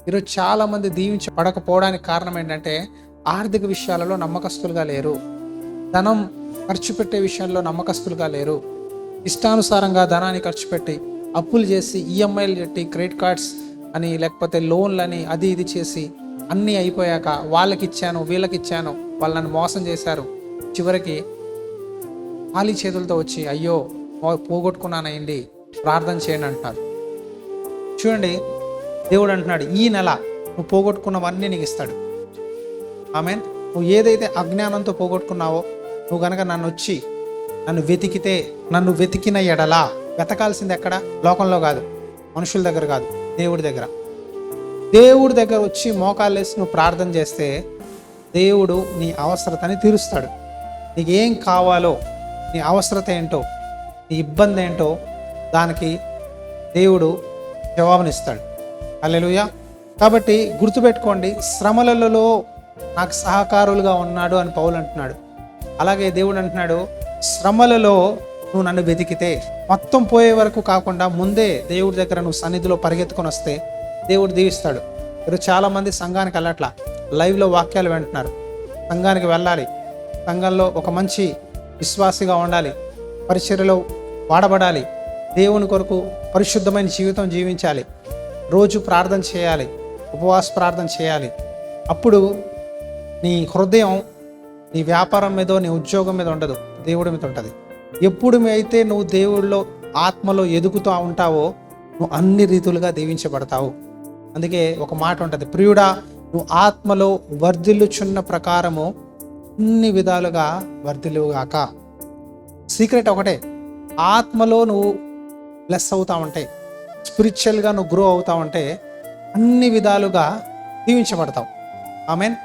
ఈరోజు చాలామంది దీవించబడకపోవడానికి కారణం ఏంటంటే ఆర్థిక విషయాలలో నమ్మకస్తులుగా లేరు, ధనం ఖర్చు పెట్టే విషయంలో నమ్మకస్తులుగా లేరు. ఇష్టానుసారంగా ధనాన్ని ఖర్చు పెట్టి అప్పులు చేసి ఈఎంఐలు పెట్టి క్రెడిట్ కార్డ్స్ అని లేకపోతే లోన్లని అది ఇది చేసి అన్నీ అయిపోయాక వాళ్ళకి ఇచ్చాను వీళ్ళకి ఇచ్చాను, వాళ్ళు నన్ను మోసం చేశారు, చివరికి ఖాళీ చేతులతో వచ్చి అయ్యో పోగొట్టుకున్నానండి ప్రార్థన చేయండి అంటున్నారు. చూడండి, దేవుడు అంటున్నాడు ఈ నెల నువ్వు పోగొట్టుకున్నవన్నీ నీకు ఇస్తాడు. ఆమేన్. నువ్వు ఏదైతే అజ్ఞానంతో పోగొట్టుకున్నావో నువ్వు కనుక నన్ను వెతికిన ఎడలా, వెతకాల్సింది ఎక్కడ? లోకంలో కాదు, మనుషుల దగ్గర కాదు, దేవుడి దగ్గర వచ్చి మోకాళ్ళేసి నువ్వు ప్రార్థన చేస్తే దేవుడు నీ అవసరతని తీరుస్తాడు. నీకు ఏం కావాలో, నీ అవసరత ఏంటో, నీ ఇబ్బంది ఏంటో దానికి దేవుడు జవాబునిస్తాడు. హల్లెలూయా. కాబట్టి గుర్తుపెట్టుకోండి, శ్రమలలో నాకు సహకారులుగా ఉన్నాడు అని పౌలు అంటున్నాడు. అలాగే దేవుడు అంటున్నాడు, శ్రమలలో నువ్వు నన్ను వెతికితే, మొత్తం పోయే వరకు కాకుండా ముందే దేవుడి దగ్గర నువ్వు సన్నిధిలో పరిగెత్తుకొని వస్తే దేవుడు దీవిస్తాడు. మీరు చాలామంది సంఘానికి వెళ్ళట్లా, లైవ్లో వాక్యాలు వింటున్నారు. సంఘానికి వెళ్ళాలి, సంఘంలో ఒక మంచి విశ్వాసిగా ఉండాలి, పరిచర్యలో వాడబడాలి, దేవుని కొరకు పరిశుద్ధమైన జీవితం జీవించాలి, రోజు ప్రార్థన చేయాలి, ఉపవాస ప్రార్థన చేయాలి. అప్పుడు నీ హృదయం నీ వ్యాపారం మీదో నీ ఉద్యోగం మీద ఉండదు, దేవుడి మీద ఉంటుంది. ఎప్పుడు అయితే నువ్వు దేవుడిలో ఆత్మలో ఎదుగుతూ ఉంటావో నువ్వు అన్ని రీతులుగా దీవించబడతావు. అందుకే ఒక మాట ఉంటుంది, ప్రియుడా నువ్వు ఆత్మలో వర్ధిల్లుచున్న ప్రకారము అన్ని విధాలుగా వర్ధిల్లుగాక. సీక్రెట్ ఒకటే, ఆత్మలో నువ్వు బ్లెస్ అవుతా ఉంటే, స్పిరిచువల్గా నువ్వు గ్రో అవుతా ఉంటే అన్ని విధాలుగా దీవించబడతావు. ఆమేన్.